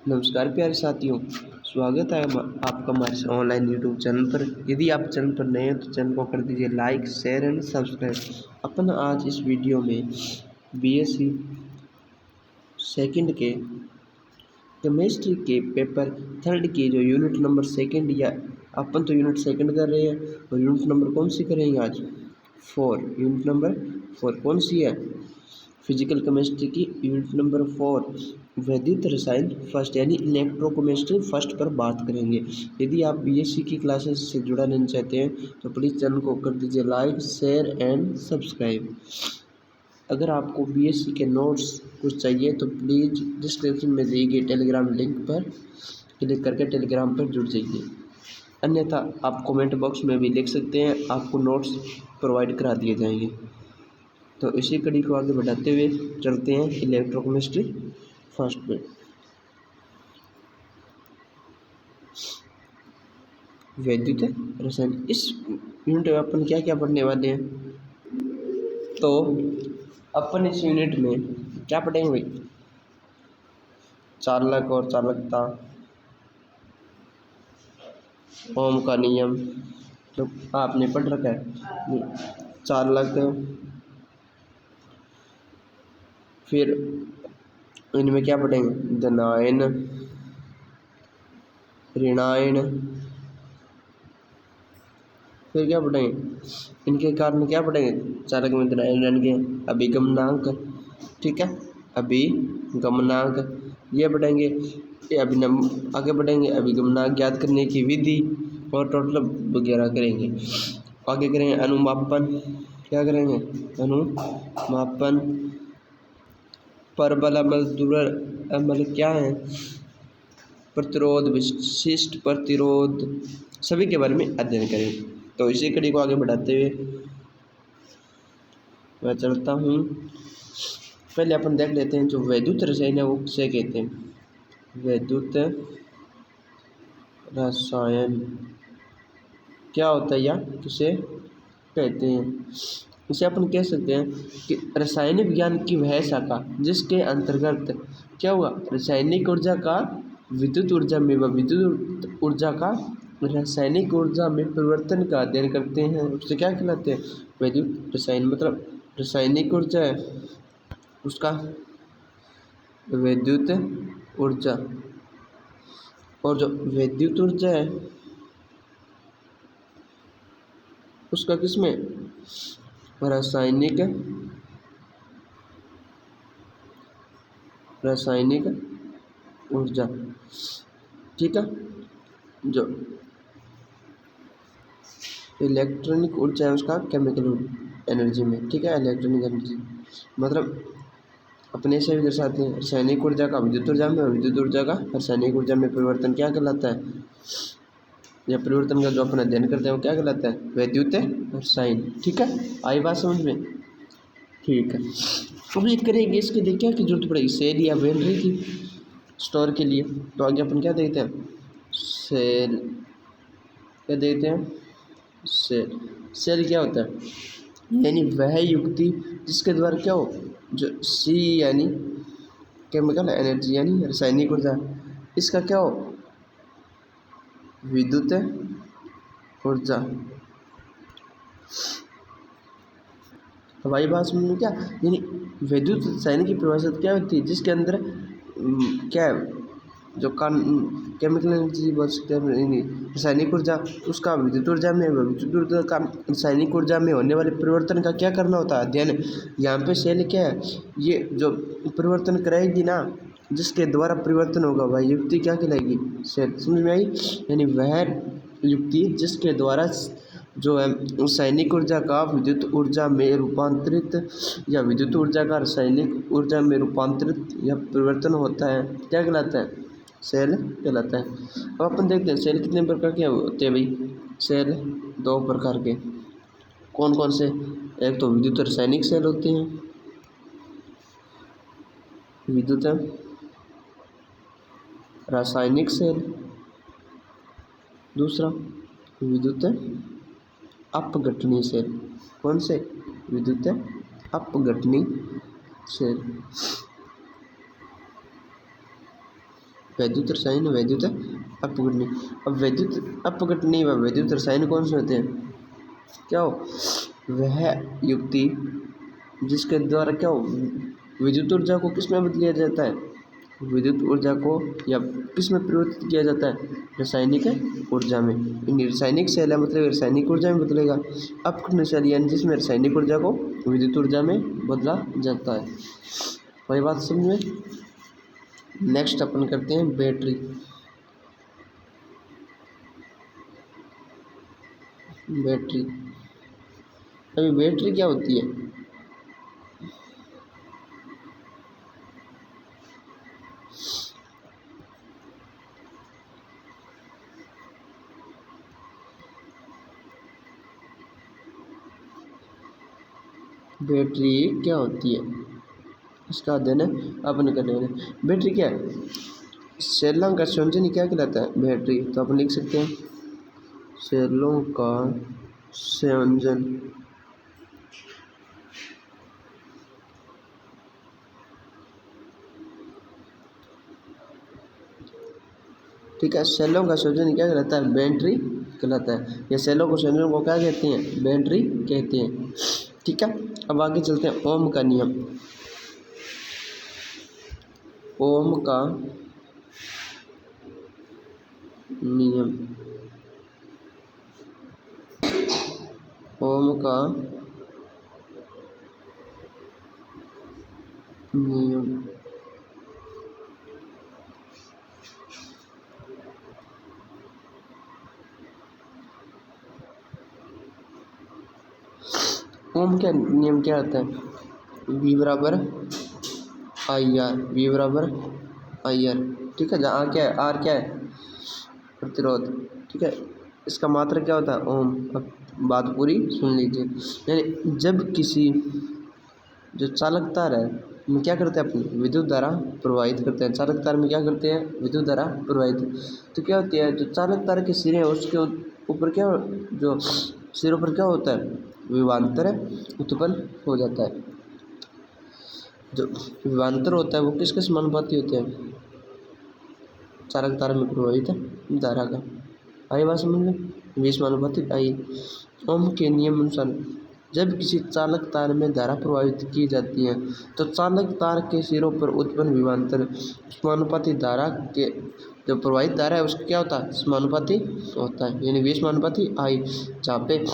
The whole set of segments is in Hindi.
नमस्कार प्यारे साथियों, स्वागत है आपका हमारे ऑनलाइन यूट्यूब चैनल पर। यदि आप चैनल पर नए हैं तो चैनल को कर दीजिए लाइक, शेयर एंड सब्सक्राइब। अपन आज इस वीडियो में बीएससी सेकंड के केमिस्ट्री के पेपर थर्ड की जो यूनिट नंबर सेकंड, या अपन तो यूनिट सेकंड कर रहे हैं और यूनिट नंबर कौन सी करेंगे आज? 4। यूनिट नंबर 4 कौन सी है? फिजिकल केमिस्ट्री की यूनिट नंबर 4 वैद्युत रसायन फर्स्ट यानी इलेक्ट्रोकेमिस्ट्री फर्स्ट पर बात करेंगे। यदि आप बीएससी की क्लासेस से जुड़ा नहीं चाहते हैं तो प्लीज़ चैनल को कर दीजिए लाइक, शेयर एंड सब्सक्राइब। अगर आपको बीएससी के नोट्स कुछ चाहिए तो प्लीज़ डिस्क्रिप्शन में दी गई टेलीग्राम लिंक पर क्लिक करके टेलीग्राम पर जुड़ जाइए। अन्यथा आप कमेंट बॉक्स में भी लिख सकते हैं, आपको नोट्स प्रोवाइड करा दिए जाएंगे। तो इसी कड़ी को आगे बढ़ाते हुए चलते हैं इलेक्ट्रोकेमिस्ट्री फर्स्ट पे। वैद्युत रसायन, इस यूनिट में अपन क्या क्या पढ़ने वाले हैं? तो अपन इस यूनिट में क्या पढ़ेंगे भाई? चालक और चालकता, ओम का नियम तो आपने पढ़ रखा है। चालक, फिर इनमें क्या पढ़ेंगे? धनायन, ऋणायन, फिर क्या पढ़ेंगे? इनके कारण क्या पढ़ेंगे? चालक में धनायन ऋण के अभिगमनांक, ठीक है, अभिगमनांक ये पढ़ेंगे। ये अभिनव आगे बढ़ेंगे, अभिगमनांक ज्ञात करने की विधि और टोटल वगैरह करेंगे। आगे करेंगे अनुमापन, क्या करेंगे? अनुमापन, परबल अमल, दुर्बल अमल क्या है? प्रतिरोध, विशिष्ट प्रतिरोध, सभी के बारे में अध्ययन करें। तो इसी कड़ी को आगे बढ़ाते हुए मैं चलता हूँ। पहले अपन देख लेते हैं जो वैद्युत रसायन है वो किसे कहते हैं। वैद्युत रसायन क्या होता है या किसे कहते हैं? इसे अपन कह सकते हैं कि रासायनिक विज्ञान की वह शाखा जिसके अंतर्गत क्या हुआ? रासायनिक ऊर्जा का विद्युत ऊर्जा में व विद्युत ऊर्जा का रासायनिक ऊर्जा में परिवर्तन का अध्ययन करते हैं, उसे क्या कहलाते हैं? वैद्युत रसायन। मतलब रासायनिक ऊर्जा है उसका विद्युत ऊर्जा, और जो विद्युत ऊर्जा है उसका किसमें? रासायनिक ऊर्जा, ठीक है। जो इलेक्ट्रॉनिक ऊर्जा है उसका केमिकल एनर्जी में, ठीक है, इलेक्ट्रॉनिक एनर्जी। मतलब अपने से भी दर्शाते हैं रासायनिक ऊर्जा का विद्युत ऊर्जा में और विद्युत ऊर्जा का रासायनिक ऊर्जा में परिवर्तन क्या कहलाता है? या परिवर्तन का जो अपन अध्ययन करते हैं वो क्या कहलाता है? वैद्युत रसायन, ठीक है। आई बात समझ में? ठीक है। अब ये करेंगे इसके लिए क्या की जरूरत पड़ेगी? सेल या बैटरी की स्टोर के लिए। तो आगे अपन क्या देखते हैं? सेल, क्या देखते हैं? सेल। सेल क्या होता है? यानी वह युक्ति जिसके द्वारा क्या हो, जो सी यानी केमिकल एनर्जी यानी रासायनिक ऊर्जा, इसका क्या हो? विद्युत ऊर्जा। हवाई बात समझ में क्या? यानी विद्युत रसायन की परिभाषा क्या होती है? जिसके अंदर क्या है? जो केमिकल एनर्जी बोल सकते हैं रासायनिक ऊर्जा, उसका विद्युत ऊर्जा में, विद्युत ऊर्जा का रासायनिक ऊर्जा में होने वाले परिवर्तन का क्या करना होता है? अध्ययन। यहाँ पे सेल क्या है? ये जो परिवर्तन कराएगी ना, जिसके द्वारा परिवर्तन होगा वह युक्ति क्या कहलाएगी? सेल। समझ में आई? यानी वह युक्ति जिसके द्वारा जो है रासायनिक ऊर्जा का विद्युत ऊर्जा में रूपांतरित या विद्युत ऊर्जा का रासायनिक ऊर्जा में रूपांतरित या परिवर्तन होता है, क्या कहलाता है? सेल कहलाता है। अब अपन देखते हैं सेल कितने प्रकार के होते हैं भाई? सेल 2 प्रकार के। कौन कौन से? एक तो विद्युत रासायनिक सेल होते हैं, विद्युत रासायनिक सेल। दूसरा विद्युत अपघटनीय सेल। कौन से? विद्युत अपघटनीय सेल। वैद्युत रसायन, वैद्युत अपघटनी। अब वैद्युत अपघटनी व वैद्युत रसायन कौन से होते हैं? क्या हो? वह युक्ति जिसके द्वारा क्या हो, विद्युत ऊर्जा को किस में बदला जाता है? विद्युत ऊर्जा को या किस में परिवर्तित किया जाता है? रासायनिक ऊर्जा में। यानी रासायनिक सेल है मतलब रासायनिक ऊर्जा में बदलेगा। अपघटन सेल यानी जिसमें रासायनिक ऊर्जा को विद्युत ऊर्जा में बदला जाता है। वही बात समझ में। नेक्स्ट अपन करते हैं बैटरी। बैटरी, अभी बैटरी क्या होती है? बैटरी क्या होती है इसका अध्ययन अपन करेंगे। बैटरी क्या है? सेलों का संयोजन क्या कहलाता है? बैटरी। तो अपन लिख सकते हैं सेलों का संयोजन। ठीक है, सेलों का संयोजन क्या कहलाता है? बैटरी कहलाता है। या सेलों को संयोजन को क्या कहते हैं? बैटरी कहते हैं। ठीक है, अब आगे चलते हैं ओम का नियम। ओम का नियम, ओम का नियम। ओम का नियम क्या आता है? V बराबर आई आर, V बराबर आई आर। ठीक है, जहाँ क्या है? R क्या है? प्रतिरोध। ठीक है, इसका मात्रक क्या होता है? ओम। अब बात पूरी सुन लीजिए। यानी जब किसी जो चालक तार है में क्या करते हैं? अपनी विद्युत धारा प्रवाहित करते हैं। चालक तार में क्या करते हैं? विद्युत धारा प्रवाहित। तो क्या होती है, जो चालक तार के सिरे हैं उसके ऊपर क्या, जो सिरों पर क्या होता है? विभवांतर उत्पन्न हो जाता है। जो विभवांतर होता है वो किसके समानुपाती होते हैं? चालक तार में प्रवाहित धारा का। आई बात समझ में? 20 समानुपाती आई। ओम के नियम अनुसार जब किसी चालक तार में धारा प्रवाहित की जाती है तो चालक तार के सिरों पर उत्पन्न विभवांतर समानुपाती धारा के, जो प्रवाहित धारा है उसका क्या होता है? समानुपाती होता है। यानी 20 समानुपाती आई, जहाँ पे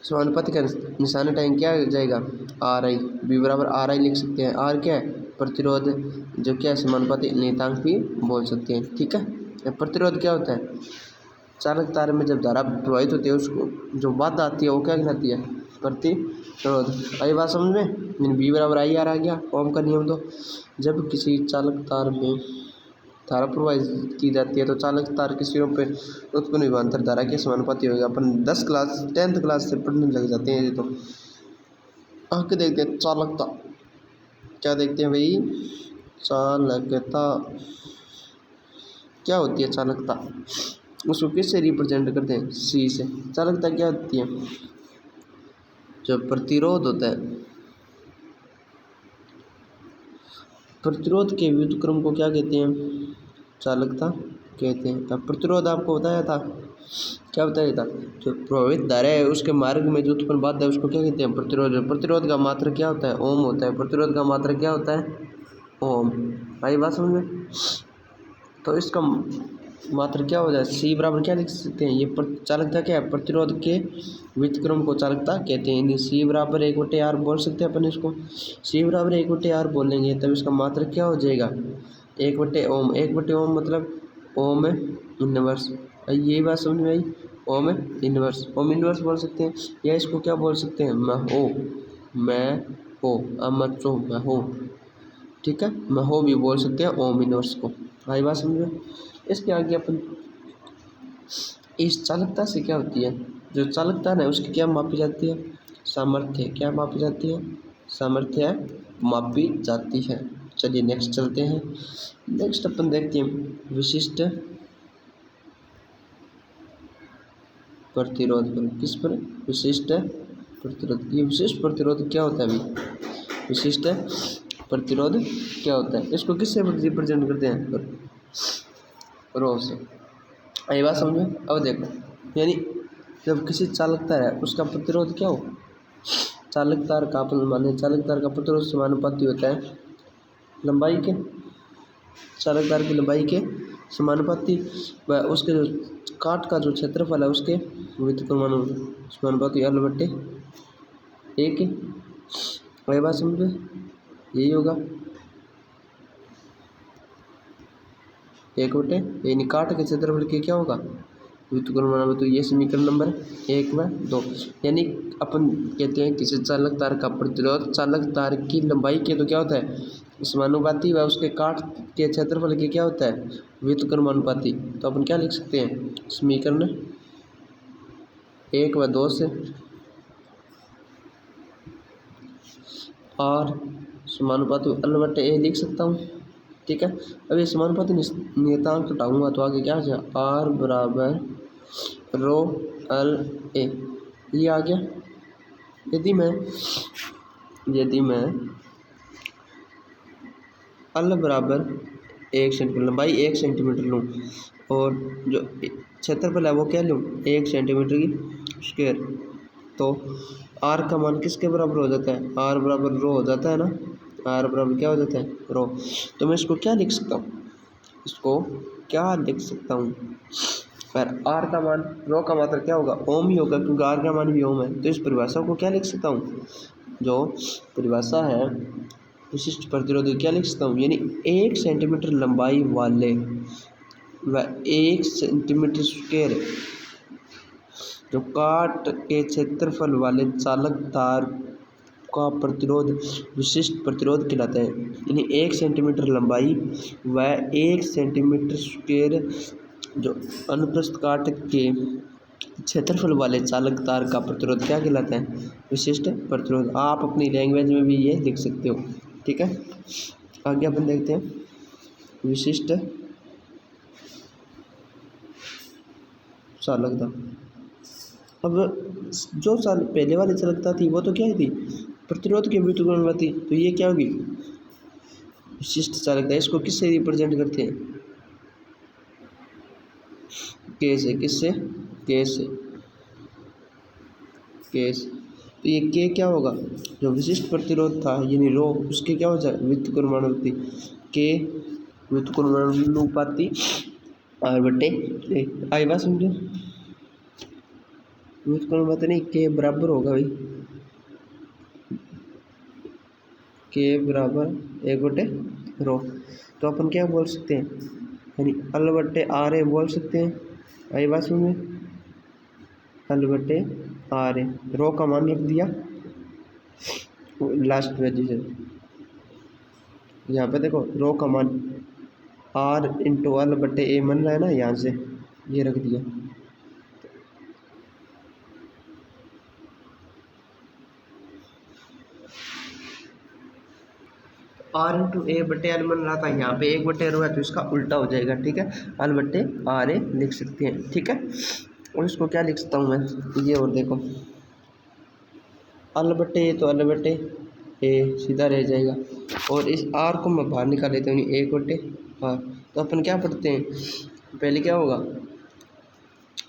समानुपाती का निशान हटाएंगे क्या हो जाएगा? Are I. बी बराबर आर आई लिख सकते हैं। आर क्या है? प्रतिरोध, जो क्या है? समानुपाती नियतांक भी बोल सकते हैं। ठीक है, प्रतिरोध क्या होता है? चालक तार में जब धारा प्रवाहित होती है उसको जो बाधा आती है वो क्या कहलाती है? प्रतिरोध। आई बात समझ में? बी बराबर आई आर आ गया। ओम का नियम दो, जब किसी चालक तार में धारा प्रवाहित की जाती है तो चालक तार के सिरों पर उत्पन्न विभवांतर धारा के समानुपाती होगा। अपन 10th क्लास से पढ़ने लग जाते हैं ये तो। आगे देखते हैं चालकता। क्या देखते हैं भाई? चालकता क्या होती है? चालकता उसको किससे रिप्रेजेंट करते हैं? सी से। चालकता क्या होती है? जो प्रतिरोध होता है, प्रतिरोध के विद्युत क्रम को क्या कहते हैं? चालकता कहते हैं। अब प्रतिरोध आपको बताया था, क्या बताया था? जो प्रवाहित धारा है उसके मार्ग में जो उत्पन्न बाधा है उसको क्या कहते हैं? प्रतिरोध। प्रतिरोध का मात्रक क्या होता है? ओम होता है। प्रतिरोध का मात्रक क्या होता है? ओम। आई बात समझ में? तो इसका मात्र क्या हो जाए? सी बराबर क्या लिख सकते हैं? ये चालकता क्या है? प्रतिरोध के विद्युत क्रम को चालकता कहते हैं। सी बराबर 1/r बोल सकते हैं अपन इसको। सी बराबर 1/r बोलेंगे तब इसका मात्र क्या हो जाएगा? 1/ओम। 1/ओम मतलब ओम इनवर्स। यही बात समझ में आई? Ohm inverse. ओम इनवर्स बोल सकते हैं, या इसको क्या बोल सकते हैं? मैं हो, अमचो मैं हो। ठीक है, मैं हो भी बोल सकते हैं ओम इनवर्स को। आई बात समझ में? इसके आगे अपन इस चालकता से क्या होती है? जो चालकता है उसकी क्या मापी जाती है? सामर्थ्य। क्या मापी जाती है? सामर्थ्य मापी जाती है। चलिए नेक्स्ट चलते हैं। नेक्स्ट अपन देखते हैं विशिष्ट प्रतिरोध पर। किस पर? विशिष्ट प्रतिरोध। ये विशिष्ट प्रतिरोध क्या होता है अभी? विशिष्ट प्रतिरोध क्या होता है, इसको किससे रिप्रेजेंट करते हैं, रो से। ये बात समझ में। अब देखो, यानी जब किसी चालक तार है उसका प्रतिरोध क्या हो, चालक तार का माने चालक तार का प्रतिरोध समानुपाती होता है लंबाई के, चालक तार की लंबाई के समानुपाती व उसके जो काट का जो क्षेत्रफल है उसके समानुपाती L/A। वही बात समझ में, यही होगा 1/, यानी काट के क्षेत्रफल के क्या होगा व्युत्क्रमानुपाती। तो ये समीकरण नंबर 1 व 2। यानी अपन कहते हैं किसी चालक तार का प्रतिरोध चालक तार की लंबाई के तो क्या होता है समानुपाती व उसके काट के क्षेत्रफल के क्या होता है व्युत्क्रमानुपाती। तो अपन क्या लिख सकते हैं समीकरण 1 व 2 से R समानुपाती L/A लिख सकता हूँ। ठीक है, अब ये समानुपाती नियतांक हटाऊंगा तो आगे क्या आ जाएगा R बराबर रो L/A, ये आ गया। यदि मैं L बराबर 1 सेंटीमीटर, लंबाई 1 सेंटीमीटर लूँ और जो क्षेत्रफल है वो क्या लूँ 1 सेंटीमीटर की स्क्वायर, तो R का मान किसके बराबर हो जाता है, R बराबर रो हो जाता है ना, R बराबर क्या हो जाता है रो। तो मैं इसको क्या लिख सकता हूँ, इसको क्या लिख सकता हूँ, पर R का मान रो का मात्रा क्या होगा ओम ही होगा क्योंकि R का मान भी ओम है। तो इस परिभाषा को क्या लिख सकता हूँ, जो परिभाषा है विशिष्ट प्रतिरोध क्या लिख सकता हूँ, यानी 1 सेंटीमीटर लंबाई वाले व 1 सेंटीमीटर स्क्वायर जो काट के क्षेत्रफल वाले चालक तार का प्रतिरोध विशिष्ट प्रतिरोध कहलाता है। यानी 1 सेंटीमीटर लंबाई व 1 सेंटीमीटर स्क्वायर जो अनुप्रस्थ काट के क्षेत्रफल वाले चालक तार का प्रतिरोध क्या कहलाता है विशिष्ट प्रतिरोध। आप अपनी लैंग्वेज में भी ये लिख सकते हो। ठीक है, आगे अपन देखते हैं विशिष्ट चालकता। अब जो पहले वाली चालकता थी वो तो क्या थी प्रतिरोध के व्युत्क्रमानुपाती, तो ये क्या होगी विशिष्ट चालकता। इसको किससे रिप्रेजेंट करते हैं के से, किससे के से, के से। तो ये के क्या होगा जो विशिष्ट प्रतिरोध था यानी रो उसके क्या हो जाए व्युत्क्रमानुपाती, के व्युत्क्रमानुपाती R/A। आई बात समझो, व्युत्क्रमानुपाती नहीं के बराबर होगा भाई, के बराबर 1/रो। तो अपन क्या बोल सकते हैं यानी L/RA बोल सकते हैं। आई बात समझ, L/RA रो का मान रख दिया लास्ट में, जैसे यहाँ पे देखो रो का मान R इंटू L/A बन रहा है ना, यहाँ से ये रख दिया। R इंटू A/L बन रहा था, यहाँ पे 1/रो है तो इसका उल्टा हो जाएगा। ठीक है, L/RA लिख सकते हैं। ठीक है, और इसको क्या लिख सकता हूँ मैं, ये और देखो L/A तो L/A सीधा रह जाएगा और इस R को मैं बाहर निकाल लेता हूँ 1/R। तो अपन क्या पढ़ते हैं पहले क्या होगा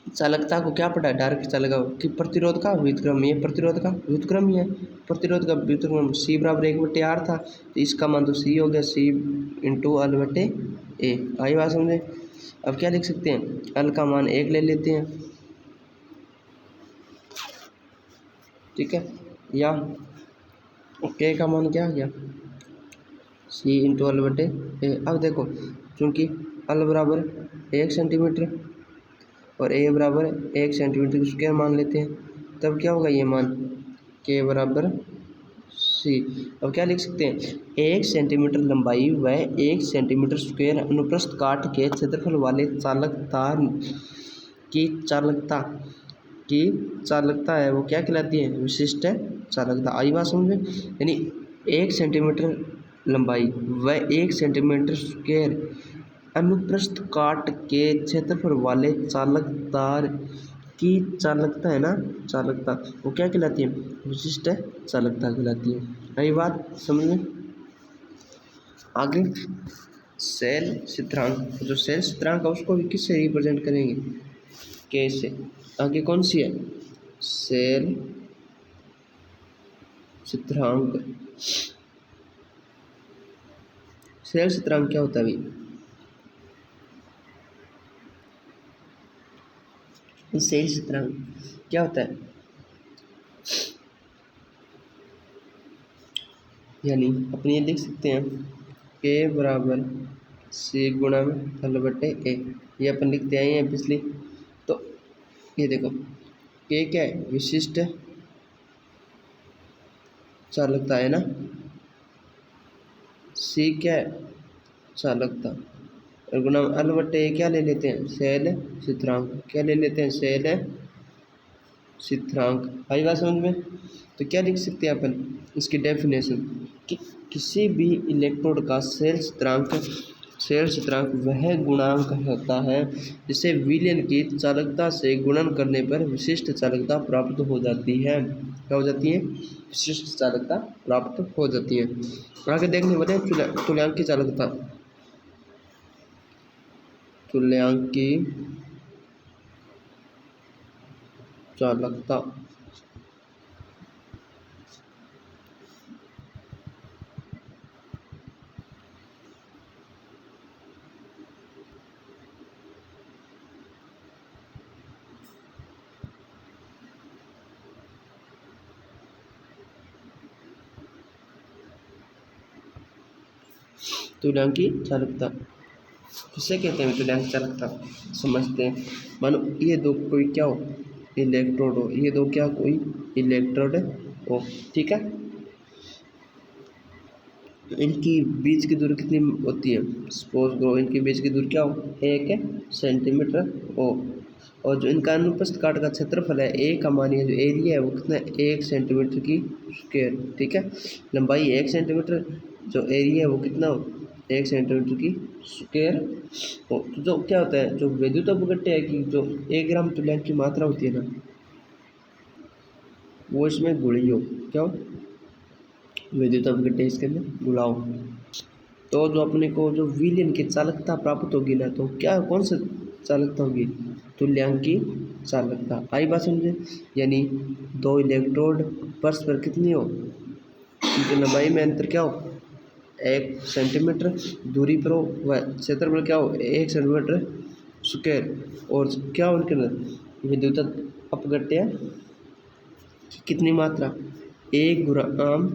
चालकता को क्या पढ़ा है डायरेक्ट चालक कि प्रतिरोध का व्युत्क्रम, ये प्रतिरोध का व्युत्क्रम ही है, प्रतिरोध का व्युत्क्रम C बराबर 1/R था तो इसका मान तो C हो गया, C इंटू L/A। आई बात समझे। अब क्या लिख सकते हैं L का मान 1 ले लेते हैं। ठीक है, या K का मान क्या आ गया C इंटू L/A। अब देखो चूँकि L बराबर 1 सेंटीमीटर और A बराबर 1 सेंटीमीटर की स्क्वायर मान लेते हैं, तब क्या होगा ये मान K बराबर C। अब क्या लिख सकते हैं 1 सेंटीमीटर लंबाई व 1 सेंटीमीटर स्क्वायर अनुप्रस्थ काट के क्षेत्रफल वाले चालक तार की चालकता है वो क्या कहलाती है विशिष्ट चालकता। आई बात समझ में, यानी 1 सेंटीमीटर लंबाई व 1 सेंटीमीटर स्क्वायर अनुप्रस्थ काट के क्षेत्रफल वाले चालक तार की चालकता है ना, चालकता वो क्या कहलाती है विशिष्ट चालकता कहलाती है। आई बात समझ में। आगे सेल स्थिरांक, जो सेल स्थिरांक है उसको भी किससे रिप्रेजेंट करेंगे, के से। आगे कौन सी है, सेल स्थिरांक। सेल स्थिरांक क्या होता है भाई, सेल स्थिरांक क्या होता है, यानी अपने ये लिख सकते हैं के बराबर सी गुणा में एल बटे ए, ये अपन लिखते आए हैं पिछली। तो ये देखो के क्या है, विशिष्ट चालकता है ना, सी क्या है, चालकता, और गुणा में एल बटे ए क्या ले लेते हैं, सेल स्थिरांक। क्या ले लेते हैं, सेल स्थिरांक। आई बात समझ में। तो क्या लिख सकते हैं अपन इसकी डेफिनेशन कि किसी भी इलेक्ट्रोड का सेल स्थिरांक वह गुणांक होता है जिसे विलयन की चालकता से गुणन करने पर विशिष्ट चालकता प्राप्त हो जाती है। क्या हो जाती है, विशिष्ट चालकता प्राप्त हो जाती है। आगे देखने वाले तुल्यांकी चालकता। तुल्यांकी चालकता तुल्यांकी चालकता किसे कहते हैं, तुल्यांकी चालकता समझते हैं। मानो ये दो कोई क्या हो, इलेक्ट्रोड हो, ये दो क्या कोई इलेक्ट्रोड हो, ठीक है। इनकी बीच की दूरी कितनी होती है, सपोज करो इनके बीच की दूरी क्या हो, 1 सेंटीमीटर हो, और जो इनका अनुप्रस्थ काट का क्षेत्रफल है ए का मानिए जो एरिया है वो कितना है, 1 सेंटीमीटर की स्क्वायर, ठीक है। लंबाई 1 सेंटीमीटर, जो एरिया है वो कितना हो, 1 सेंटीमीटर की स्क्वायर हो। तो जो क्या होता है, जो विद्युत अपघट्य है कि जो 1 ग्राम तुल्यांक की मात्रा होती है ना, वो इसमें गुणी हो, क्या हो, विद्युत अपघट्य इसके अंदर गुणाओ। तो जो अपने को जो विलयन की चालकता प्राप्त होगी ना, तो क्या कौन सी चालकता होगी, तुल्यांकी चालकता। आई बात समझे। यानी दो इलेक्ट्रोड परस्पर कितनी हो, उनकी लंबाई में अंतर क्या हो, 1 सेंटीमीटर दूरी पर हो, वह क्षेत्रफल क्या हो, 1 सेंटीमीटर स्क्वायर, और क्या हो उनके अंदर विद्युत अपघट्य कितनी मात्रा, 1 ग्राम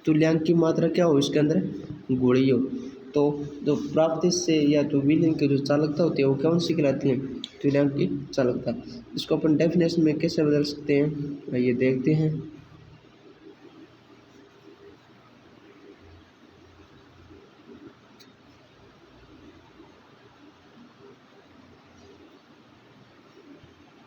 तुल्यांक की मात्रा क्या हो इसके अंदर, गुणी हो। तो जो प्राप्ति से या जो विलयन की जो चालकता होती है वो कौन सी कहलाती है, तुल्यांक की चालकता। इसको अपन डेफिनेशन में कैसे बदल सकते हैं, ये देखते हैं।